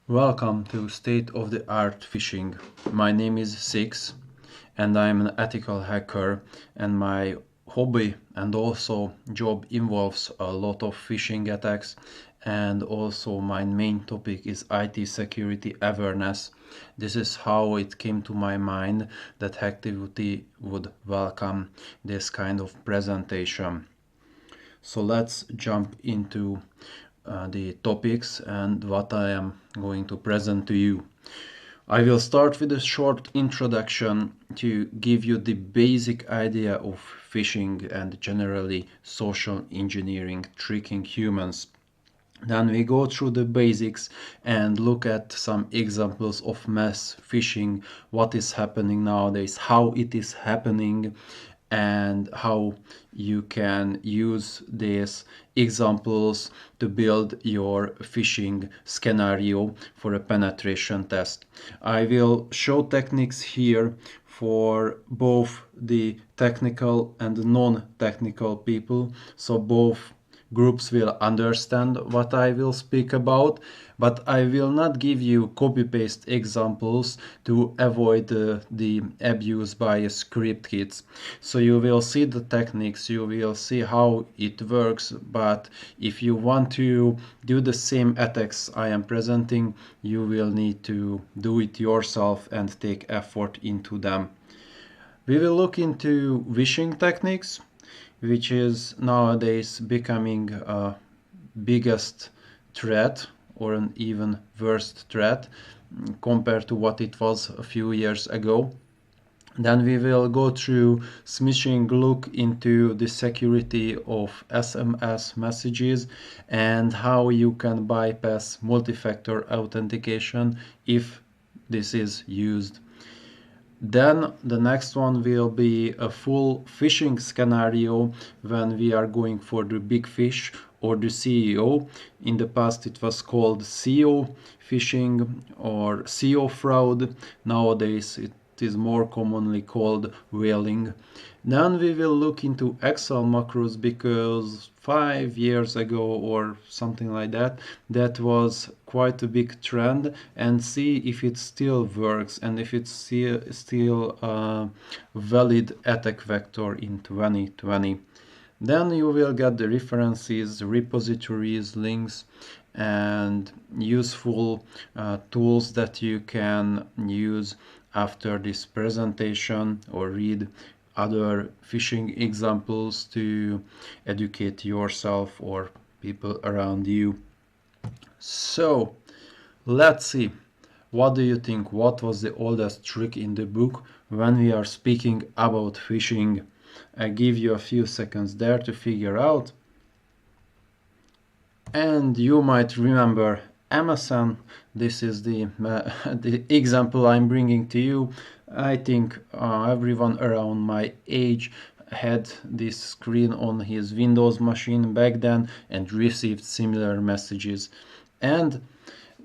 Welcome to State of the Art Phishing. My name is Six and I'm an ethical hacker, and my hobby and also job involves a lot of phishing attacks, and also my main topic is IT security awareness. This is how it came to my mind that Hacktivity would welcome this kind of presentation. So let's jump into the topics and what I am going to present to you. I will start with a short introduction to give you the basic idea of phishing and generally social engineering tricking humans. Then we go through the basics and look at some examples of mass phishing, what is happening nowadays, how it is happening, and how you can use these examples to build your phishing scenario for a penetration test. I will show techniques here for both the technical and non-technical people, so both groups will understand what I will speak about, but I will not give you copy-paste examples to avoid the abuse by script kits. So you will see the techniques, you will see how it works, but if you want to do the same attacks I am presenting, you will need to do it yourself and take effort into them. We will look into phishing techniques, which is nowadays becoming a biggest threat or an even worse threat compared to what it was a few years ago. Then we will go through smishing, look into the security of SMS messages and how you can bypass multi-factor authentication if this is used. Then the next one will be a full phishing scenario when we are going for the big fish or the CEO. In the past it was called CEO phishing or CEO fraud. Nowadays it is more commonly called whaling. Then we will look into Excel macros because 5 years ago or something like that, that was quite a big trend, and see if it still works and if it's still a valid attack vector in 2020. Then you will get the references, repositories, links, and useful tools that you can use after this presentation or read other phishing examples to educate yourself or people around you. So let's see. What do you think? What was the oldest trick in the book when we are speaking about phishing? I give you a few seconds there to figure out. And you might remember MSN. This is the example I'm bringing to you. I think everyone around my age had this screen on his Windows machine back then and received similar messages. And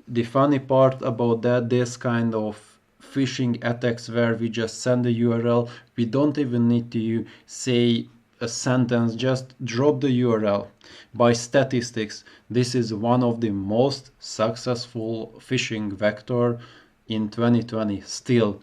the funny part about that, this kind of phishing attacks where we just send a URL, we don't even need to say a sentence, just drop the URL. By statistics, this is one of the most successful phishing vector in 2020 still.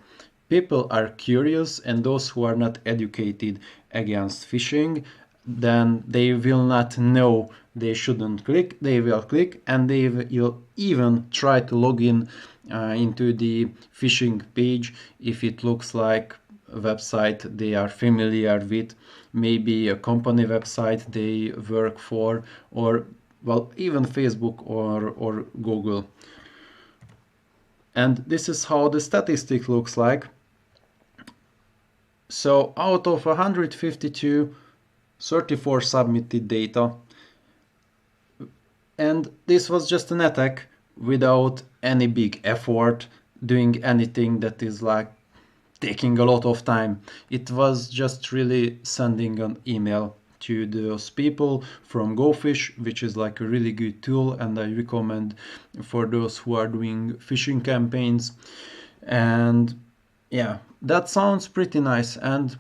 People are curious, and those who are not educated against phishing, then they will not know they shouldn't click, they will click, and they will even try to log in into the phishing page if it looks like a website they are familiar with, maybe a company website they work for, or well, even Facebook or Google. And this is how the statistic looks like. So out of 152, 34 submitted data, and this was just an attack without any big effort doing anything that is like taking a lot of time. It was just really sending an email to those people from GoFish, which is like a really good tool, and I recommend for those who are doing phishing campaigns. And yeah, that sounds pretty nice. And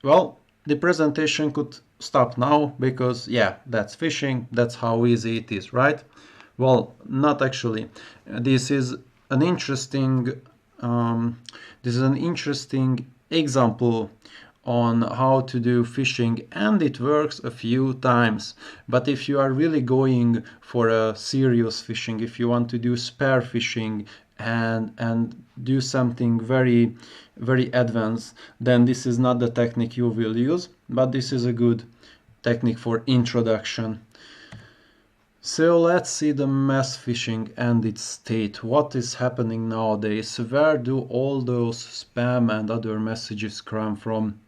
well, the presentation could stop now because yeah, that's phishing, that's how easy it is, right? Well, not actually. This is an interesting this is an interesting example on how to do phishing, and it works a few times. But if you are really going for a serious phishing, if you want to do spear phishing and do something very advanced, then this is not the technique you will use, but this is a good technique for introduction. So let's see the mass phishing and its state. What is happening nowadays? Where do all those spam and other messages come from?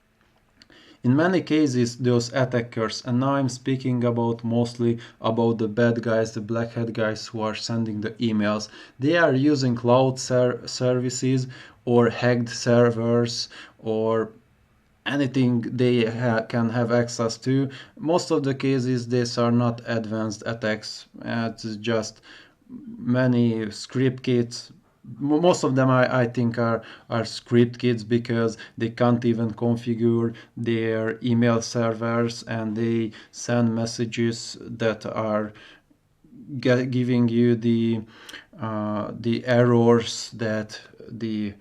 In many cases, those attackers, and now I'm speaking about mostly about the bad guys, the black hat guys who are sending the emails, they are using cloud services or hacked servers or anything they can have access to. Most of the cases, these are not advanced attacks. It's just many script kits. Most of them I think are script kits because they can't even configure their email servers, and they send messages that are giving you the errors that the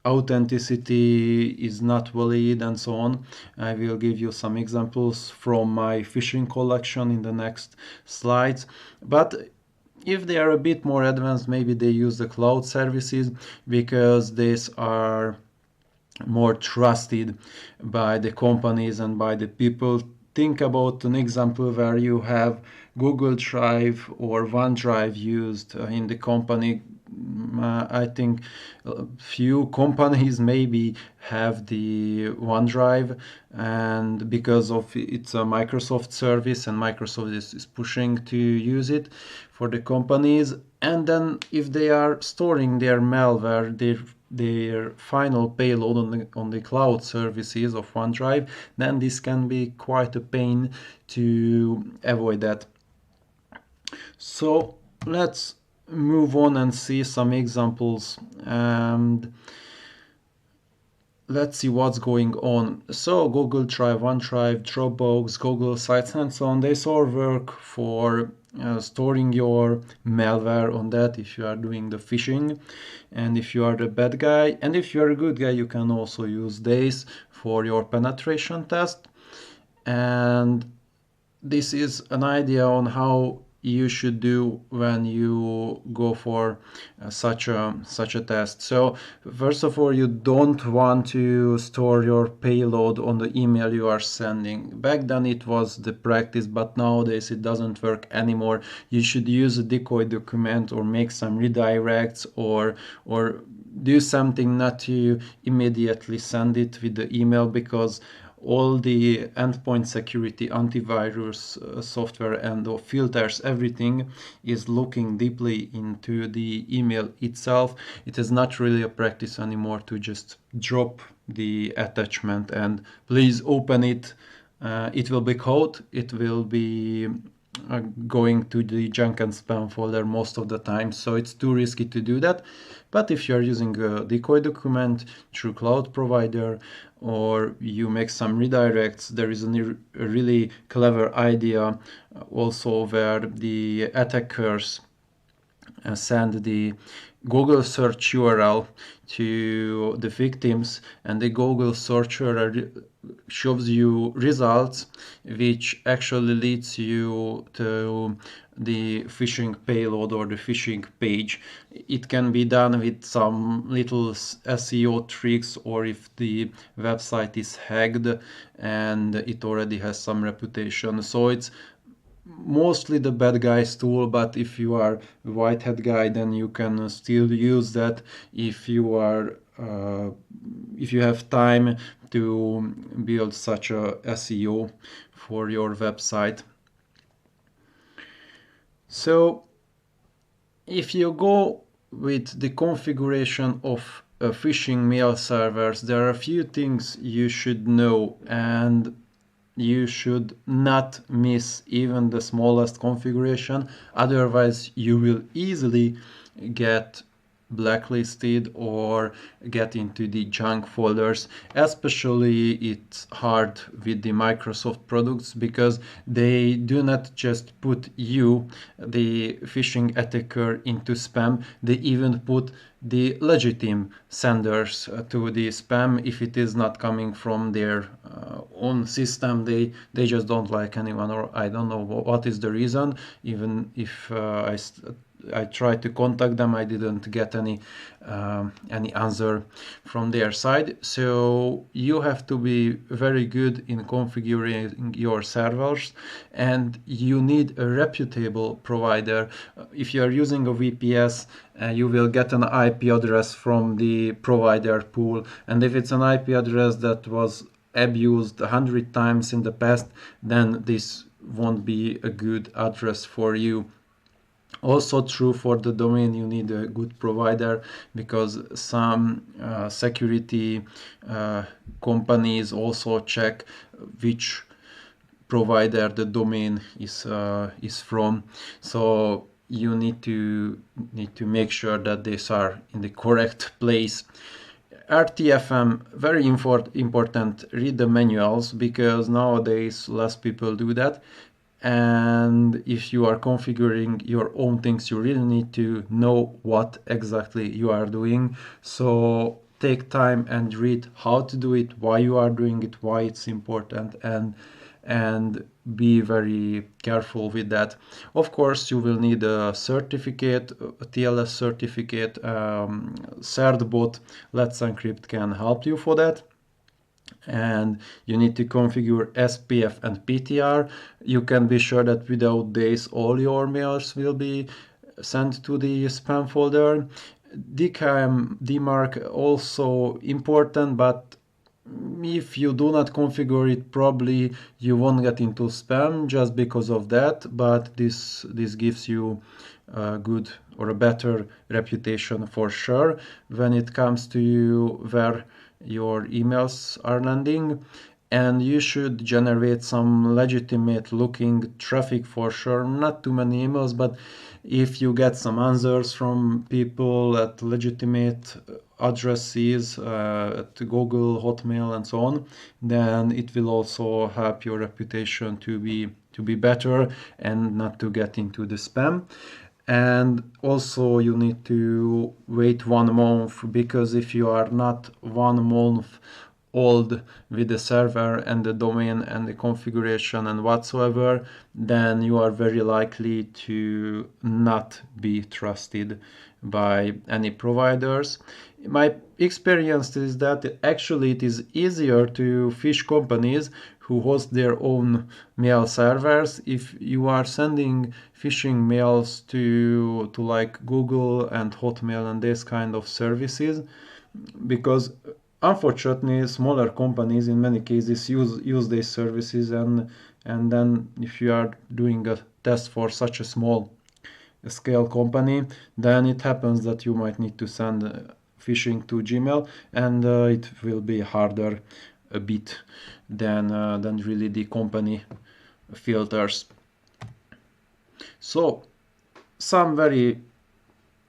authenticity is not valid and so on. I will give you some examples from my phishing collection in the next slides. But if they are a bit more advanced, maybe they use the cloud services because these are more trusted by the companies and by the people. Think about an example where you have Google Drive or OneDrive used in the company. I think few companies maybe have the OneDrive, and because of it's a Microsoft service and Microsoft is pushing to use it for the companies. And then if they are storing their malware, their final payload on the cloud services of OneDrive, then this can be quite a pain to avoid that. So let's move on and see some examples, and let's see what's going on. So Google Drive, OneDrive, Dropbox, Google Sites, and so on, they all work for storing your malware on that if you are doing the phishing. And if you are the bad guy, and if you are a good guy, you can also use this for your penetration test. And this is an idea on how you should do when you go for such a test. So first of all, you don't want to store your payload on the email you are sending. Back then it was the practice, but nowadays it doesn't work anymore. You should use a decoy document or make some redirects or do something not to immediately send it with the email, because all the endpoint security, antivirus software and filters, everything is looking deeply into the email itself. It is not really a practice anymore to just drop the attachment and please open it. It will be code, it will be going to the junk and spam folder most of the time, so it's too risky to do that. But if you're using a decoy document through cloud provider, or you make some redirects, there is a really clever idea also where the attackers send the Google search URL to the victims, and the Google search URL shows you results which actually leads you to the phishing payload or the phishing page. It can be done with some little SEO tricks, or if the website is hacked and it already has some reputation. So it's mostly the bad guy's tool, but if you are a white hat guy, then you can still use that if you are if you have time to build such a SEO for your website. So if you go with the configuration of phishing mail servers, there are a few things you should know, and you should not miss even the smallest configuration, otherwise you will easily get blacklisted or get into the junk folders. Especially it's hard with the Microsoft products because they do not just put you, the phishing attacker, into spam. They even put the legitimate senders to the spam. If it is not coming from their own system, they just don't like anyone, or I don't know what is the reason. Even if I tried to contact them, I didn't get any answer from their side. So you have to be very good in configuring your servers, and you need a reputable provider. If you are using a VPS, you will get an IP address from the provider pool, and if it's an IP address that was abused 100 times in the past, then this won't be a good address for you. Also true for the domain, you need a good provider, because some security companies also check which provider the domain is from. So you need to make sure that these are in the correct place. RTFM, very important, read the manuals, because nowadays less people do that. And if you are configuring your own things, you really need to know what exactly you are doing. So take time and read how to do it, why you are doing it, why it's important, and be very careful with that. Of course, you will need a certificate, a TLS certificate. Certbot, Let's Encrypt can help you for that. And you need to configure SPF and PTR. You can be sure that without this, all your mails will be sent to the spam folder. DKIM, DMARC, also important, but if you do not configure it, probably you won't get into spam just because of that. But this gives you a good or a better reputation for sure when it comes to you where your emails are landing. And you should generate some legitimate looking traffic for sure. Not too many emails, but if you get some answers from people at legitimate addresses, at Google, Hotmail, and so on, then it will also help your reputation to be better and not to get into the spam. And also you need to wait 1 month, because if you are not 1 month old with the server and the domain and the configuration and whatsoever, then you are very likely to not be trusted by any providers. My experience is that actually it is easier to phish companies who host their own mail servers. If you are sending phishing mails to like Google and Hotmail and this kind of services, because unfortunately smaller companies in many cases use these services, and then if you are doing a test for such a small scale company, then it happens that you might need to send phishing to Gmail, and it will be harder a bit than really the company filters. So some very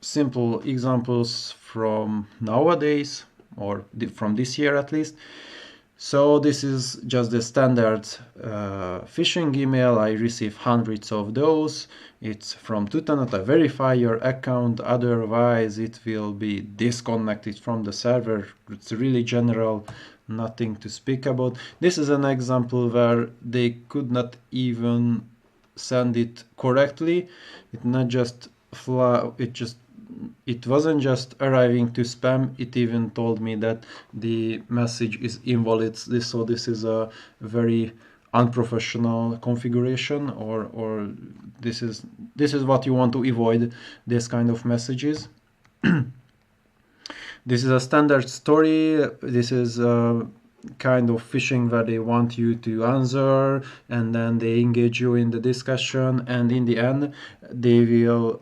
simple examples from nowadays, or from this year at least. So this is just the standard phishing email. I receive hundreds of those. It's from Tutanot. I verify your account, otherwise it will be disconnected from the server. It's really general, nothing to speak about. This is an example where they could not even send it correctly. It not just it wasn't just arriving to spam, it even told me that the message is invalid. So this is a very unprofessional configuration, or this is what you want to avoid, this kind of messages. This is a standard story. This is a kind of phishing where they want you to answer, and then they engage you in the discussion, and in the end they will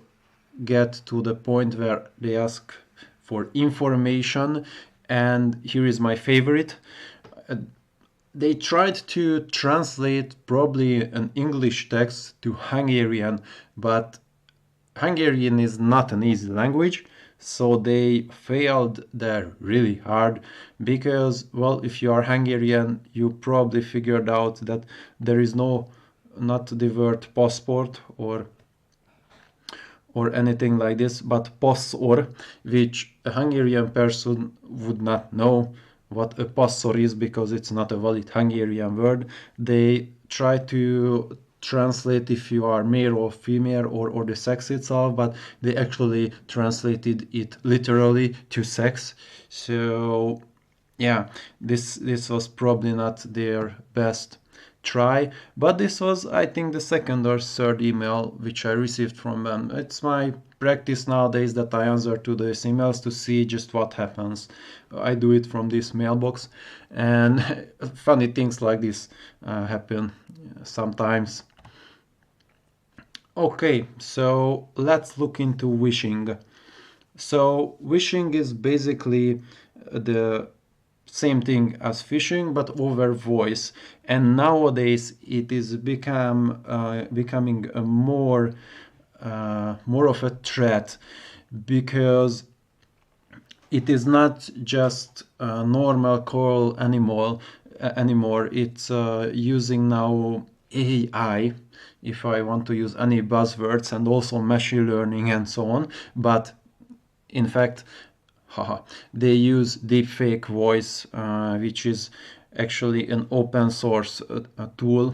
get to the point where they ask for information. And here is my favorite. They tried to translate probably an English text to Hungarian, but Hungarian is not an easy language. So they failed there really hard because, well, if you are Hungarian, you probably figured out that there is not the word passport or anything like this, but passzor, which a Hungarian person would not know what a passzor is because it's not a valid Hungarian word. They try to translate if you are male or female or the sex itself, but they actually translated it literally to sex. So yeah, this was probably not their best try, but this was, I think, the second or third email which I received from them. It's my practice nowadays that I answer to these emails to see just what happens. I do it from this mailbox, and funny things like this happen sometimes. Okay, so let's look into wishing. So wishing is basically the same thing as phishing but over voice, and nowadays it is becoming a more of a threat because it is not just a normal call anymore. It's using now AI, if I want to use any buzzwords, and also machine learning and so on. But in fact, they use deepfake voice, which is actually an open source tool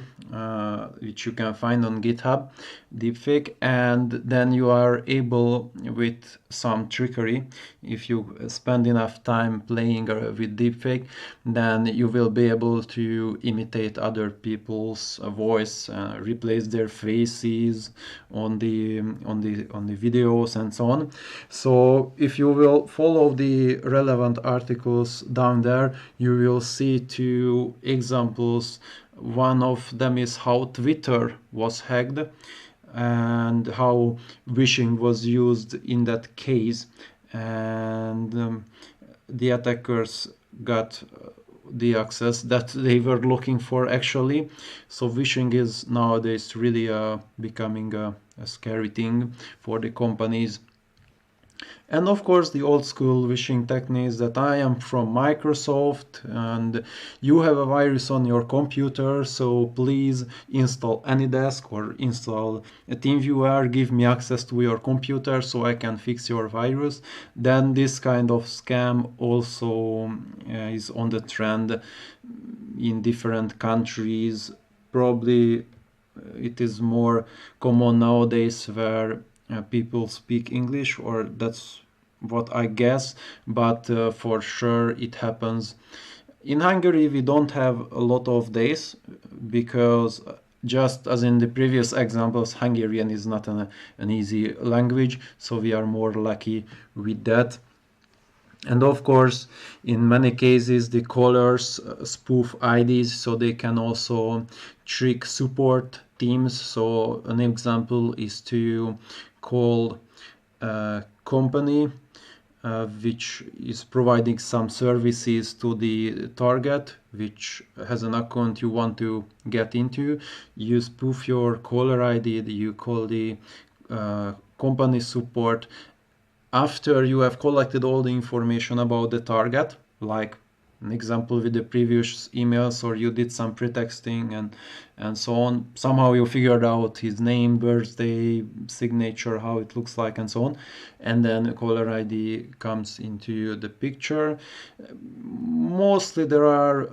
which you can find on GitHub, deepfake, and then you are able, with some trickery, if you spend enough time playing with deepfake, then you will be able to imitate other people's voice, replace their faces on the videos and so on. So if you will follow the relevant articles down there, you will see two examples. One of them is how Twitter was hacked and how phishing was used in that case, and the attackers got the access that they were looking for actually. So phishing is nowadays really becoming a scary thing for the companies. And of course, the old school phishing techniques that I am from Microsoft and you have a virus on your computer, so please install AnyDesk or install a TeamViewer, give me access to your computer so I can fix your virus. Then this kind of scam also is on the trend in different countries. Probably it is more common nowadays where people speak English, or that's what I guess, but for sure it happens. In Hungary, we don't have a lot of days because, just as in the previous examples, Hungarian is not an easy language, so we are more lucky with that. And of course, in many cases, the callers spoof IDs, so they can also trick support teams. So an example is to call a company which is providing some services to the target, which has an account you want to get into. You spoof your caller ID, you call the company support. After you have collected all the information about the target, like an example with the previous emails, or you did some pretexting and so on, somehow you figured out his name, birthday, signature, how it looks like, and so on, and then a caller ID comes into the picture. Mostly there are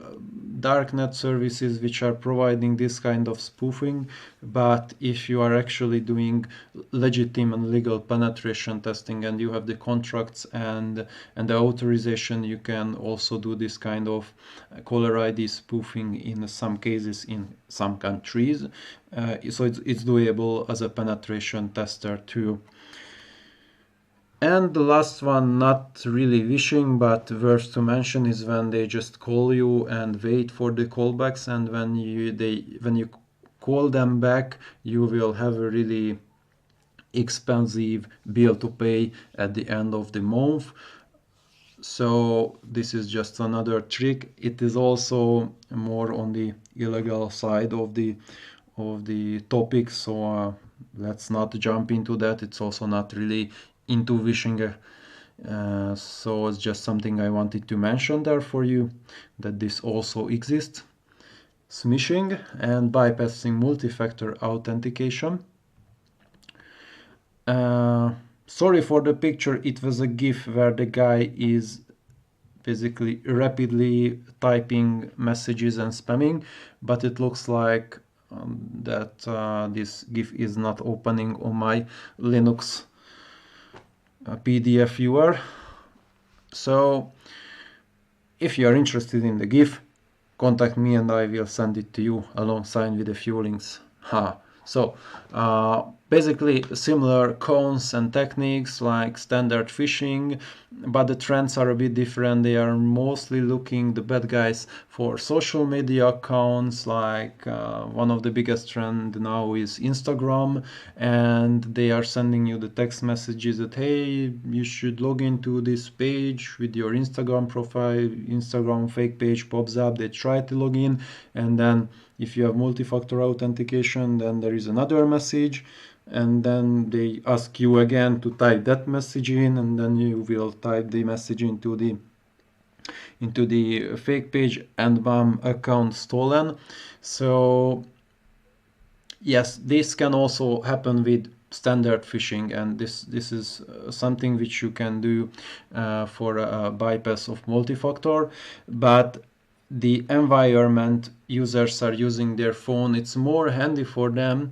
darknet services which are providing this kind of spoofing, but if you are actually doing legitimate and legal penetration testing and you have the contracts and the authorization, you can also do this kind of caller ID spoofing in some cases in some countries. So it's doable as a penetration tester too. And the last one, not really wishing, but worth to mention, is when they just call you and wait for the callbacks, and when you call them back, you will have a really expensive bill to pay at the end of the month. So this is just another trick. It is also more on the illegal side of the topic, so let's not jump into that. It's also not really into wishing So it's just something I wanted to mention there for you, that this also exists. Smishing and bypassing multi-factor authentication. Sorry for the picture, it was a GIF where the guy is basically rapidly typing messages and spamming, but it looks like that this GIF is not opening on my Linux PDF viewer. So if you are interested in the GIF, contact me and I will send it to you alongside with a few links. So basically similar cons and techniques like standard phishing, but the trends are a bit different. They are mostly looking, the bad guys, for social media accounts, like one of the biggest trend now is Instagram, and they are sending you the text messages that, hey, you should log into this page with your Instagram profile. Instagram fake page pops up, they try to log in, and then if you have multi-factor authentication, then there is another message, and then they ask you again to type that message in, and then you will type the message into the fake page, and bam, account stolen. So yes, this can also happen with standard phishing, and this is something which you can do for a bypass of multi-factor. But the environment users are using their phone, it's more handy for them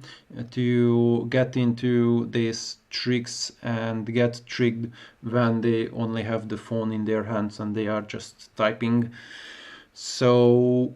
to get into these tricks and get tricked when they only have the phone in their hands and they are just typing. So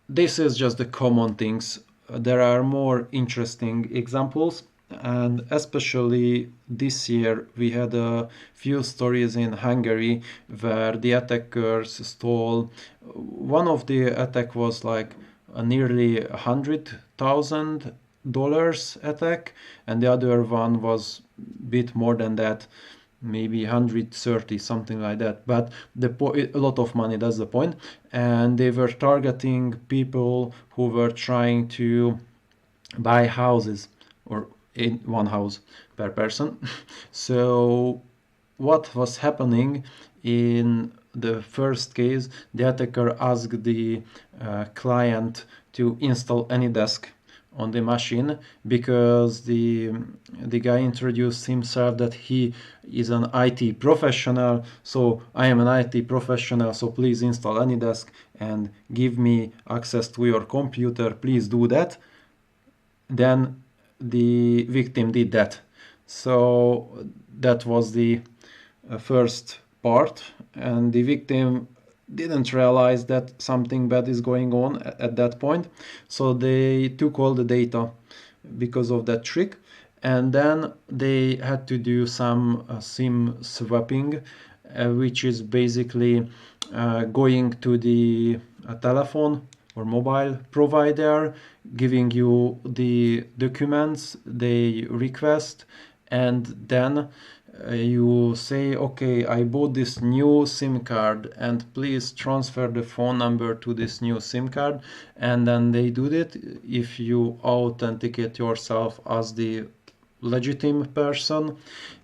this is just the common things. There are more interesting examples, and especially this year we had a few stories in Hungary where the attackers stole. One of the attack was like a nearly $100,000 attack, and the other one was a bit more than that, maybe 130, something like that. But a lot of money, that's the point. And they were targeting people who were trying to buy houses, or in one house per person. So what was happening in the first case, the attacker asked the client to install AnyDesk on the machine, because the guy introduced himself that he is an IT professional. So I am an IT professional, so please install AnyDesk and give me access to your computer, please do that. Then the victim did that. So that was the first part, and the victim didn't realize that something bad is going on at that point. So they took all the data because of that trick, and then they had to do some SIM swapping, which is basically going to the telephone or mobile provider, giving you the documents they request, and then you say, okay, I bought this new SIM card and please transfer the phone number to this new SIM card, and then they do it if you authenticate yourself as the legitimate person,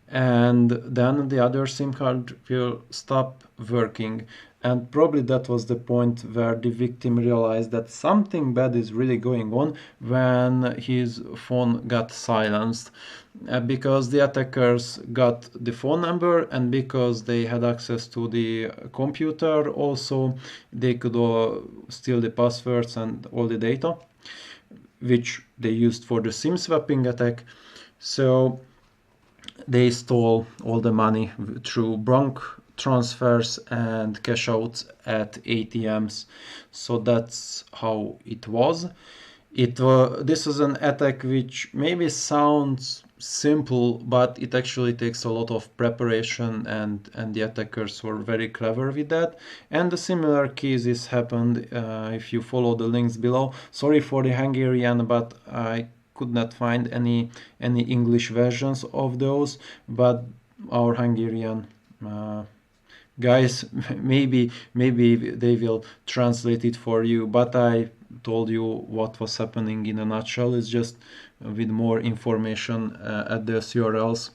and then the other SIM card will stop working. And probably that was the point where the victim realized that something bad is really going on when his phone got silenced, because the attackers got the phone number, and because they had access to the computer also, they could steal the passwords and all the data which they used for the SIM swapping attack. So they stole all the money through bank transfers and cash outs at ATMs. So that's how it was. This is an attack which maybe sounds simple, but it actually takes a lot of preparation, and the attackers were very clever with that. And the similar cases happened if you follow the links below. Sorry for the Hungarian, but I could not find any English versions of those, but our Hungarian guys, maybe they will translate it for you, but I told you what was happening in a nutshell. It's just with more information at those URLs.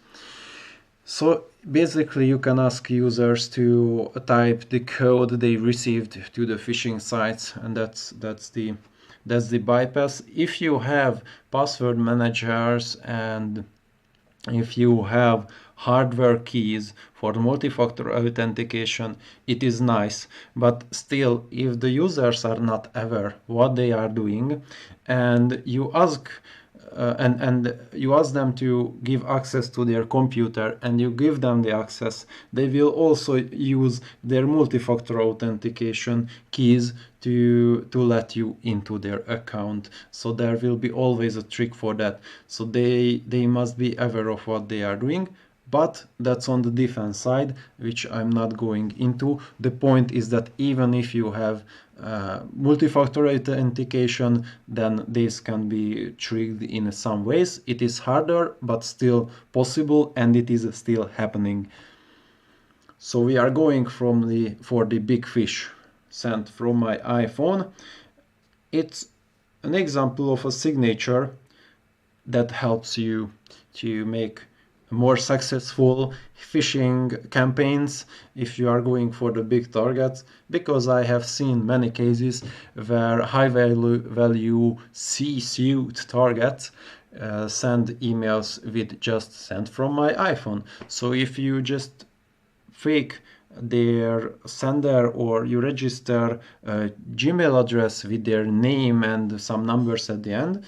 So basically you can ask users to type the code they received to the phishing sites, and that's the bypass. If you have password managers and if you have hardware keys for multi-factor authentication, it is nice, but still, if the users are not aware what they are doing, and you ask and you ask them to give access to their computer and you give them the access, they will also use their multi-factor authentication keys to let you into their account. So there will be always a trick for that. So they must be aware of what they are doing. But that's on the defense side, which I'm not going into. The point is that even if you have multi-factor authentication, then this can be tricked in some ways. It is harder, but still possible, and it is still happening. So we are going for the big fish sent from my iPhone. It's an example of a signature that helps you to make more successful phishing campaigns if you are going for the big targets, because I have seen many cases where high value C-suite targets send emails with just sent from my iPhone. So if you just fake their sender or you register a Gmail address with their name and some numbers at the end,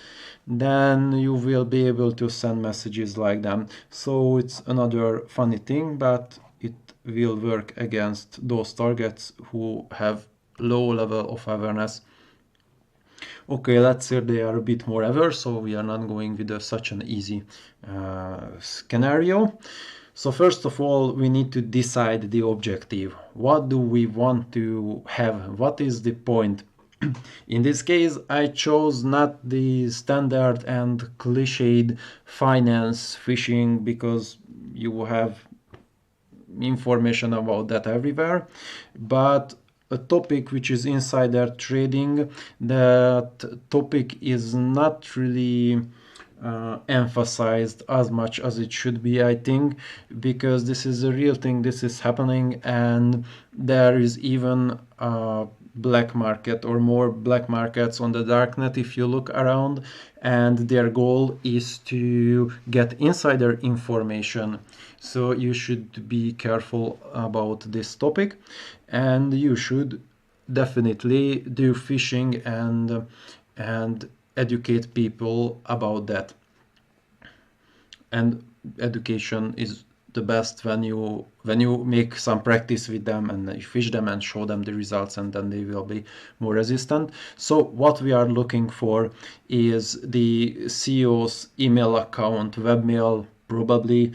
then you will be able to send messages like them. So it's another funny thing, but it will work against those targets who have low level of awareness. Okay, let's say they are a bit more aware, so we are not going with such an easy scenario. So first of all, we need to decide the objective. What do we want to have? What is the point? In this case, I chose not the standard and cliched finance phishing because you have information about that everywhere, but a topic which is insider trading. That topic is not really emphasized as much as it should be, I think, because this is a real thing, this is happening, and there is even a black market or more black markets on the darknet if you look around, and their goal is to get insider information. So you should be careful about this topic, and you should definitely do phishing and educate people about that. And education is the best when you make some practice with them and you fish them and show them the results, and then they will be more resistant. So what we are looking for is the CEO's email account, webmail, probably.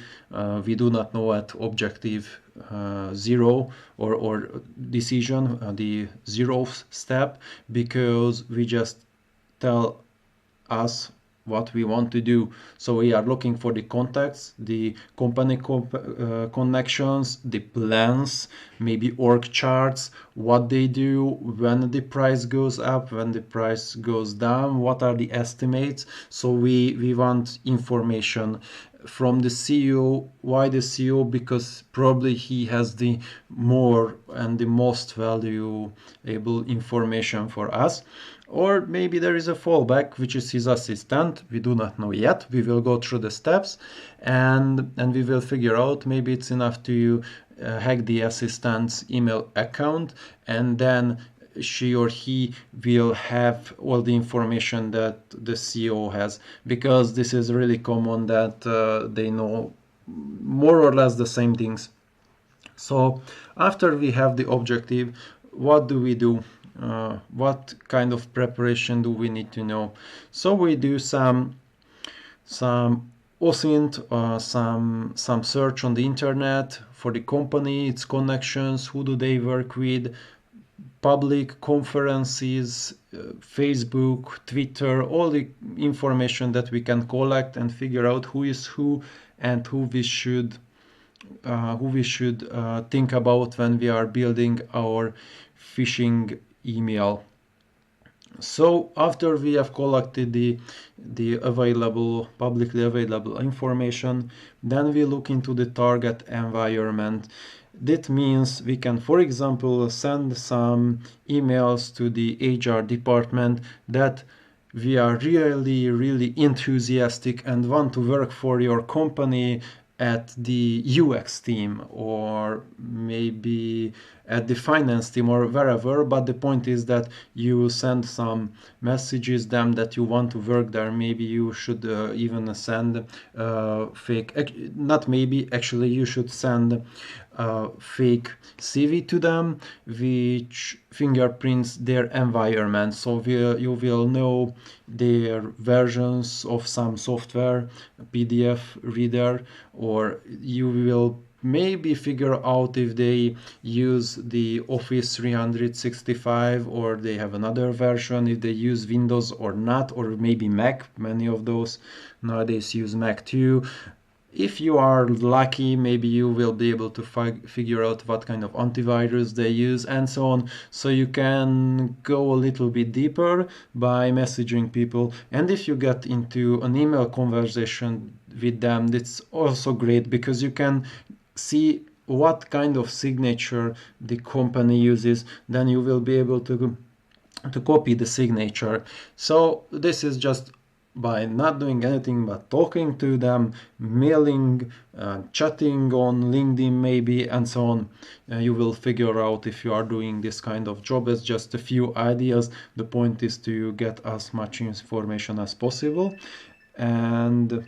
We do not know at objective zero or decision, the zeroth step, because we just tell us what we want to do. So we are looking for the contacts, the company connections, the plans, maybe org charts, what they do, when the price goes up, when the price goes down, what are the estimates. So we want information from the CEO. Why the CEO? Because probably he has the more and the most valuable information for us. Or maybe there is a fallback, which is his assistant. We do not know yet. We will go through the steps and we will figure out. Maybe it's enough to hack the assistant's email account, and then she or he will have all the information that the CEO has, because this is really common that they know more or less the same things. So after we have the objective, what do we do? What kind of preparation do we need to know? So we do some OSINT, some search on the internet for the company, its connections, who do they work with, public conferences, Facebook, Twitter, all the information that we can collect and figure out who is who and who we should think about when we are building our phishing email. So after we have collected the available, publicly available information, then we look into the target environment. That means we can, for example, send some emails to the HR department that we are really enthusiastic and want to work for your company at the UX team, or maybe at the finance team, or wherever. But the point is that you send some messages them that you want to work there. Maybe you should even send not maybe, actually you should send fake CV to them, which fingerprints their environment. So you will know their versions of some software, PDF reader, or you will maybe figure out if they use the Office 365 or they have another version, if they use Windows or not, or maybe Mac. Many of those nowadays use Mac too. If you are lucky, maybe you will be able to figure out what kind of antivirus they use and so on. So you can go a little bit deeper by messaging people. And if you get into an email conversation with them, that's also great, because you can see what kind of signature the company uses. Then you will be able to copy the signature. So this is just by not doing anything but talking to them, mailing, chatting on LinkedIn maybe, and so on. You will figure out if you are doing this kind of job. It's just a few ideas. The point is to get as much information as possible. And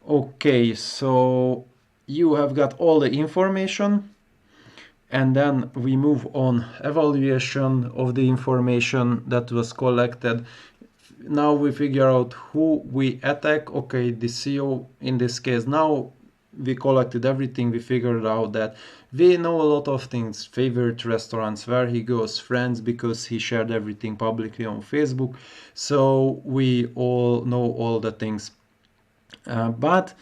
okay, so you have got all the information, and then we move on evaluation of the information that was collected. Now we figure out who we attack. Okay, the CEO in this case. Now we collected everything. We figured out that we know a lot of things: favorite restaurants, where he goes, friends, because he shared everything publicly on Facebook. So we all know all the things, but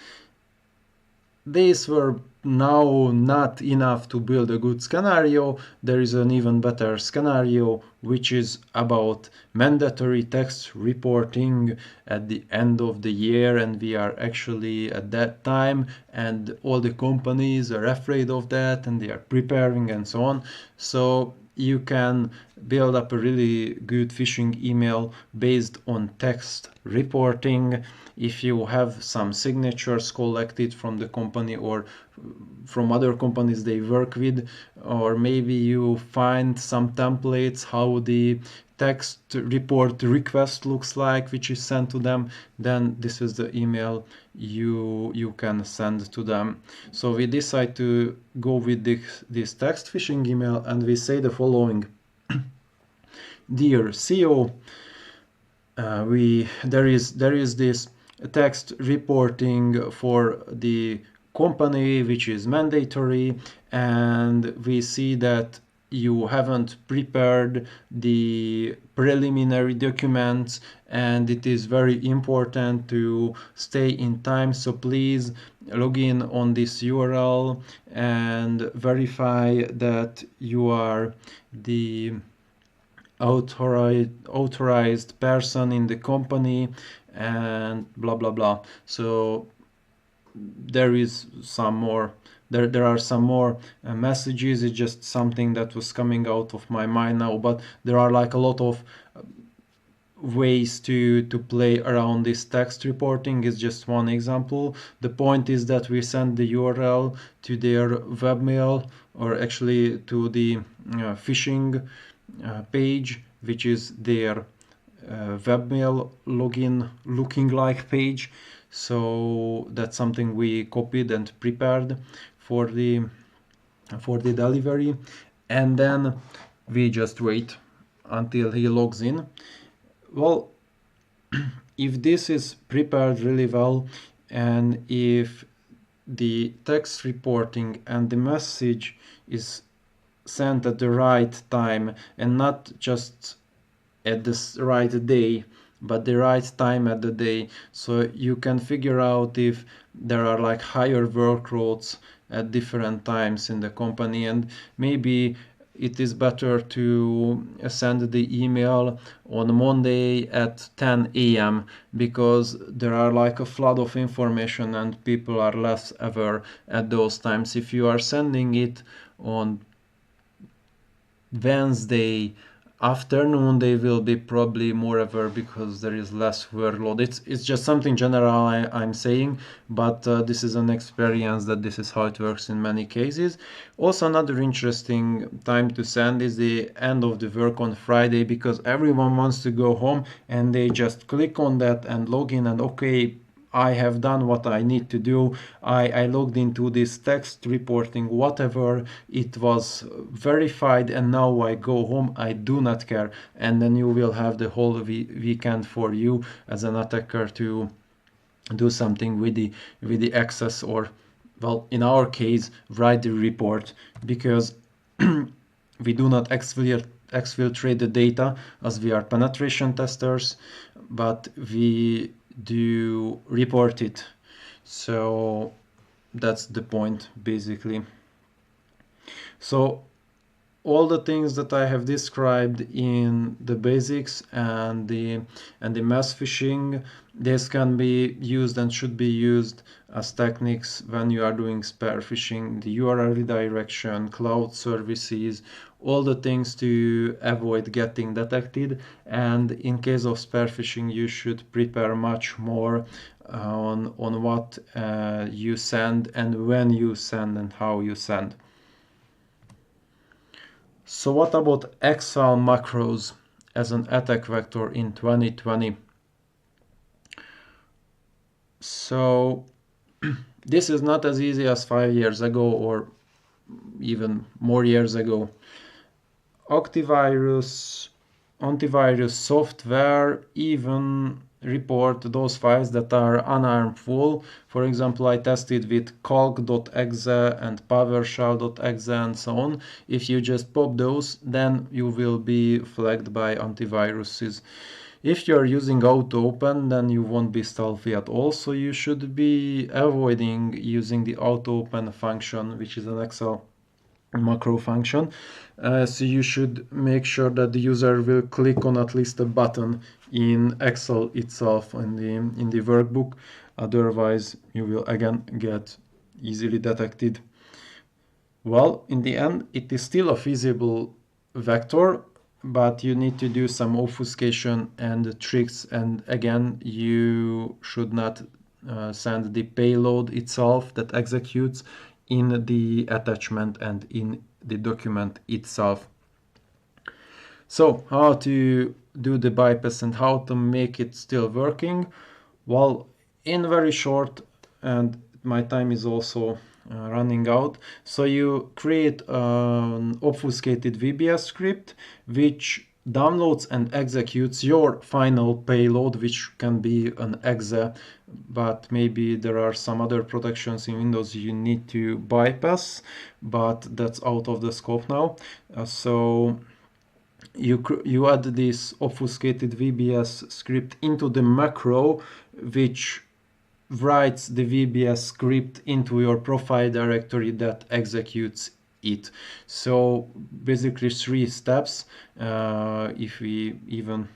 these were now not enough to build a good scenario. There is an even better scenario, which is about mandatory tax reporting at the end of the year, and we are actually at that time, and all the companies are afraid of that and they are preparing and so on. So you can build up a really good phishing email based on text reporting. If you have some signatures collected from the company or from other companies they work with, or maybe you find some templates how the text report request looks like, which is sent to them, then this is the email you can send to them. So we decide to go with this text phishing email, and we say the following: Dear CEO, there is this text reporting for the company which is mandatory, and we see that you haven't prepared the preliminary documents, and it is very important to stay in time. So please log in on this URL and verify that you are the authorized person in the company, and blah blah blah. So there is some more, there are some more messages. It's just something that was coming out of my mind now, but there are like a lot of ways to play around this text reporting. Is just one example. The point is that we send the URL to their webmail, or actually to the phishing page, which is their webmail login looking like page. So that's something we copied and prepared for the delivery, and then we just wait until he logs in. Well, if this is prepared really well, and if the text reporting and the message is sent at the right time, and not just at the right day, but the right time at the day, so you can figure out if there are like higher workloads at different times in the company, and maybe it is better to send the email on Monday at 10 a.m. because there are like a flood of information and people are less aware at those times. If you are sending it on Wednesday afternoon, they will be probably more aware because there is less workload. It's just something general I'm saying, but this is an experience that this is how it works in many cases. Also, another interesting time to send is the end of the work on Friday, because everyone wants to go home and they just click on that and log in and okay, I have done what I need to do. I logged into this text reporting, whatever, it was verified, and now I go home. I do not care. And then you will have the whole weekend for you as an attacker to do something with the access, or, well, in our case, write the report, because we do not exfiltrate the data as we are penetration testers, but we do report it. So that's the point, basically. So all the things that I have described in the basics and the mass phishing, this can be used and should be used as techniques when you are doing spear phishing, the URL redirection, cloud services, all the things to avoid getting detected. And in case of spear phishing, you should prepare much more on what you send and when you send and how you send. So what about Excel macros as an attack vector in 2020? So this is not as easy as 5 years ago or even more years ago. Antivirus software even report those files that are unharmful. For example, I tested with calc.exe and powershell.exe and so on. If you just pop those, then you will be flagged by antiviruses. If you are using auto-open, then you won't be stealthy at all, so you should be avoiding using the auto-open function, which is an Excel macro function. So you should make sure that the user will click on at least a button in Excel itself in the workbook. Otherwise, you will again get easily detected. Well, in the end, it is still a feasible vector, but you need to do some obfuscation and tricks. And again, you should not send the payload itself that executes in the attachment and in the document itself. So how to do the bypass and how to make it still working? Well, in very short, and my time is also running out. So you create an obfuscated VBS script which downloads and executes your final payload, which can be an exe, but maybe there are some other protections in Windows you need to bypass, but that's out of the scope now. So you add this obfuscated VBS script into the macro, which writes the VBS script into your profile directory that executes it. So basically 3 steps. If we even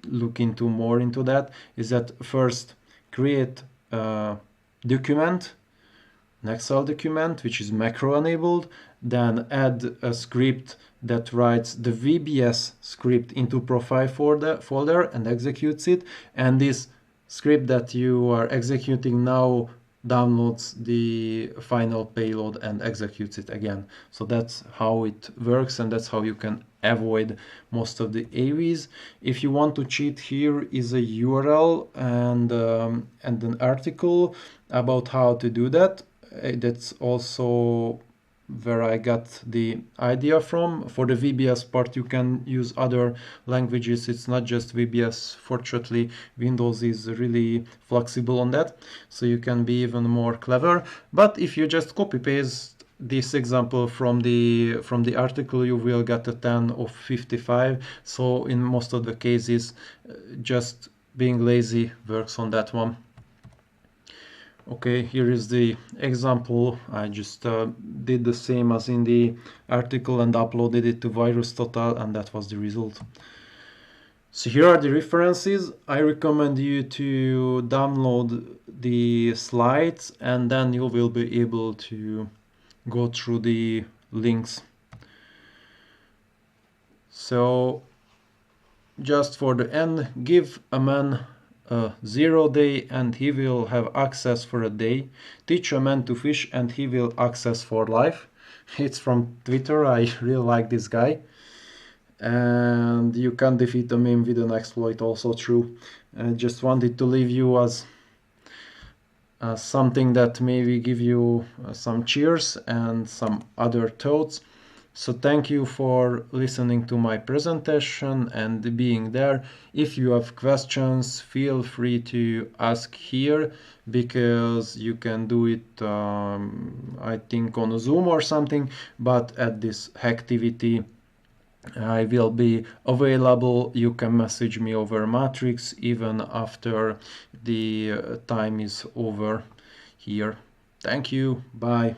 look into more into that, is that first create a document, an Excel document which is macro enabled, then add a script that writes the VBS script into profile folder and executes it, and this script that you are executing now downloads the final payload and executes it again. So that's how it works, and that's how you can avoid most of the AVs. If you want to cheat, here is a URL and an article about how to do that. That's also where I got the idea from. For the VBS part, you can use other languages. It's not just VBS. Fortunately, Windows is really flexible on that, so you can be even more clever. But if you just copy paste this example from the article, you will get a 10 of 55. So in most of the cases, just being lazy works on that one. Okay, here is the example. I just did the same as in the article and uploaded it to VirusTotal, and that was the result. So here are the references. I recommend you to download the slides, and then you will be able to go through the links. So just for the end, give a man a 0 day and he will have access for a day. Teach a man to fish and he will access for life. It's from Twitter. I really like this guy. And you can defeat a meme with an exploit, also true. I just wanted to leave you as something that maybe give you some cheers and some other thoughts. So thank you for listening to my presentation and being there. If you have questions, feel free to ask here, because you can do it I think on Zoom or something, but at this activity I will be available. You can message me over Matrix even after the time is over here. Thank you. Bye.